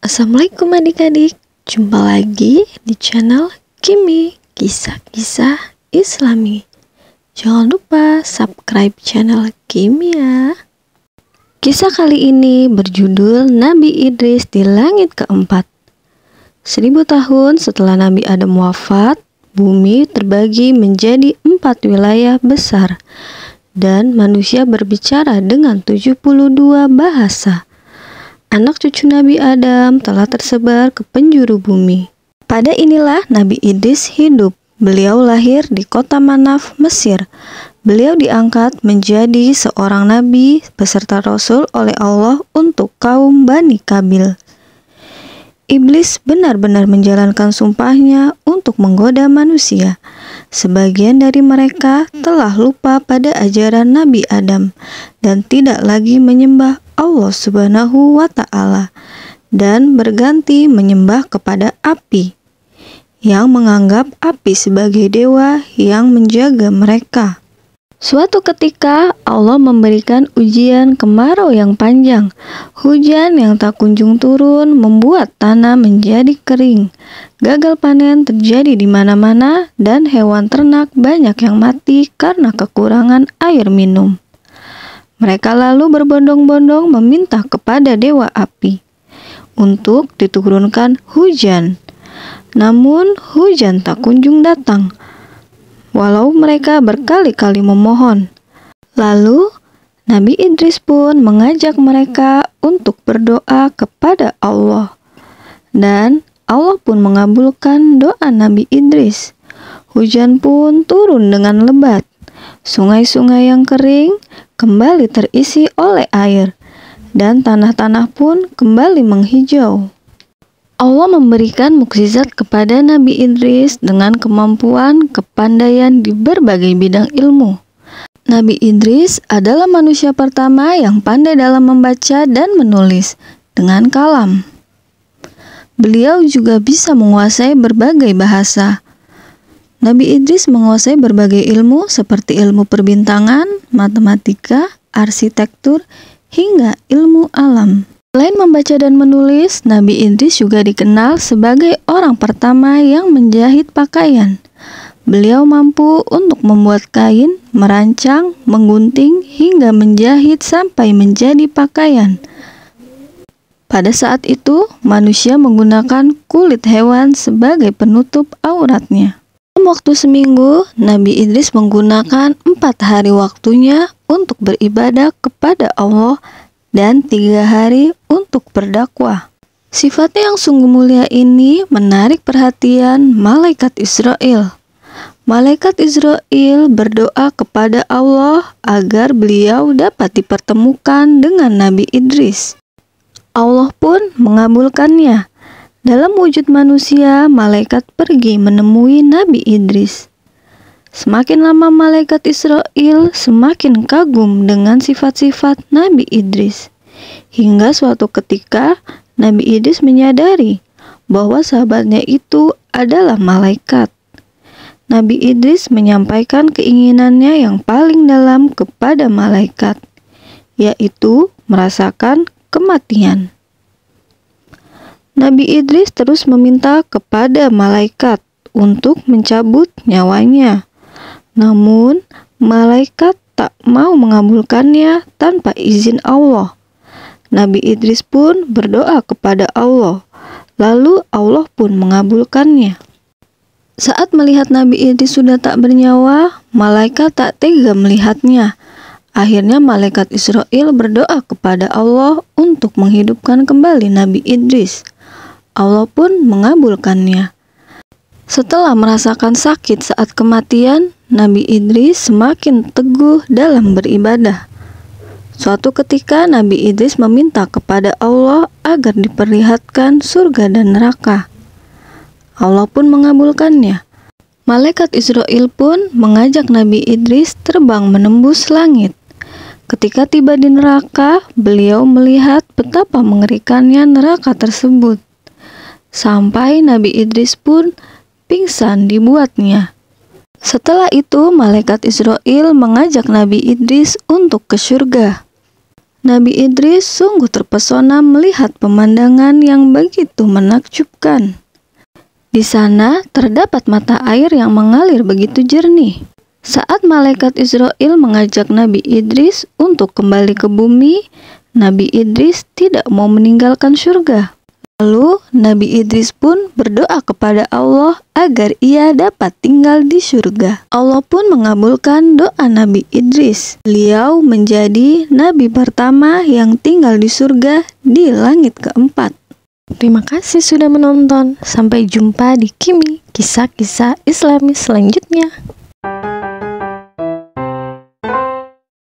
Assalamualaikum adik-adik, jumpa lagi di channel Kimi Kisah-Kisah Islami. Jangan lupa subscribe channel Kimi ya. Kisah kali ini berjudul Nabi Idris di langit keempat. 1000 tahun setelah Nabi Adam wafat, bumi terbagi menjadi 4 wilayah besar dan manusia berbicara dengan 72 bahasa. Anak cucu Nabi Adam telah tersebar ke penjuru bumi. Pada inilah Nabi Idris hidup. Beliau lahir di kota Manaf, Mesir. Beliau diangkat menjadi seorang nabi beserta rasul oleh Allah untuk kaum Bani Kabil. Iblis benar-benar menjalankan sumpahnya untuk menggoda manusia. Sebagian dari mereka telah lupa pada ajaran Nabi Adam dan tidak lagi menyembah Allah Subhanahu wa Ta'ala dan berganti menyembah kepada api, yang menganggap api sebagai dewa yang menjaga mereka. Suatu ketika Allah memberikan ujian kemarau yang panjang. Hujan yang tak kunjung turun membuat tanah menjadi kering. Gagal panen terjadi di mana-mana dan hewan ternak banyak yang mati karena kekurangan air minum. Mereka lalu berbondong-bondong meminta kepada dewa api untuk diturunkan hujan. Namun hujan tak kunjung datang, walau mereka berkali-kali memohon. Lalu Nabi Idris pun mengajak mereka untuk berdoa kepada Allah. Dan Allah pun mengabulkan doa Nabi Idris. Hujan pun turun dengan lebat. Sungai-sungai yang kering kembali terisi oleh air, dan tanah-tanah pun kembali menghijau. Allah memberikan mukjizat kepada Nabi Idris dengan kemampuan kepandaian di berbagai bidang ilmu. Nabi Idris adalah manusia pertama yang pandai dalam membaca dan menulis dengan kalam. Beliau juga bisa menguasai berbagai bahasa. Nabi Idris menguasai berbagai ilmu seperti ilmu perbintangan, matematika, arsitektur, hingga ilmu alam. Selain membaca dan menulis, Nabi Idris juga dikenal sebagai orang pertama yang menjahit pakaian. Beliau mampu untuk membuat kain, merancang, menggunting, hingga menjahit sampai menjadi pakaian. Pada saat itu, manusia menggunakan kulit hewan sebagai penutup auratnya. Dalam waktu seminggu, Nabi Idris menggunakan 4 hari waktunya untuk beribadah kepada Allah dan 3 hari untuk berdakwah. Sifatnya yang sungguh mulia ini menarik perhatian malaikat Israel. Malaikat Israel berdoa kepada Allah agar beliau dapat dipertemukan dengan Nabi Idris. Allah pun mengabulkannya. Dalam wujud manusia, malaikat pergi menemui Nabi Idris. Semakin lama malaikat Israel semakin kagum dengan sifat-sifat Nabi Idris. Hingga suatu ketika Nabi Idris menyadari bahwa sahabatnya itu adalah malaikat. Nabi Idris menyampaikan keinginannya yang paling dalam kepada malaikat, yaitu merasakan kematian. Nabi Idris terus meminta kepada malaikat untuk mencabut nyawanya. Namun, malaikat tak mau mengabulkannya tanpa izin Allah. Nabi Idris pun berdoa kepada Allah, lalu Allah pun mengabulkannya. Saat melihat Nabi Idris sudah tak bernyawa, malaikat tak tega melihatnya. Akhirnya malaikat Israel berdoa kepada Allah untuk menghidupkan kembali Nabi Idris. Allah pun mengabulkannya. Setelah merasakan sakit saat kematian, Nabi Idris semakin teguh dalam beribadah. Suatu ketika Nabi Idris meminta kepada Allah agar diperlihatkan surga dan neraka. Allah pun mengabulkannya. Malaikat Israel pun mengajak Nabi Idris terbang menembus langit. Ketika tiba di neraka, beliau melihat betapa mengerikannya neraka tersebut. Sampai Nabi Idris pun pingsan dibuatnya. Setelah itu, malaikat Israel mengajak Nabi Idris untuk ke surga. Nabi Idris sungguh terpesona melihat pemandangan yang begitu menakjubkan. Di sana terdapat mata air yang mengalir begitu jernih. Saat malaikat Israel mengajak Nabi Idris untuk kembali ke bumi, Nabi Idris tidak mau meninggalkan surga. Lalu Nabi Idris pun berdoa kepada Allah agar ia dapat tinggal di surga. Allah pun mengabulkan doa Nabi Idris. Beliau menjadi nabi pertama yang tinggal di surga di langit keempat. Terima kasih sudah menonton. Sampai jumpa di Kimi, kisah-kisah Islami selanjutnya.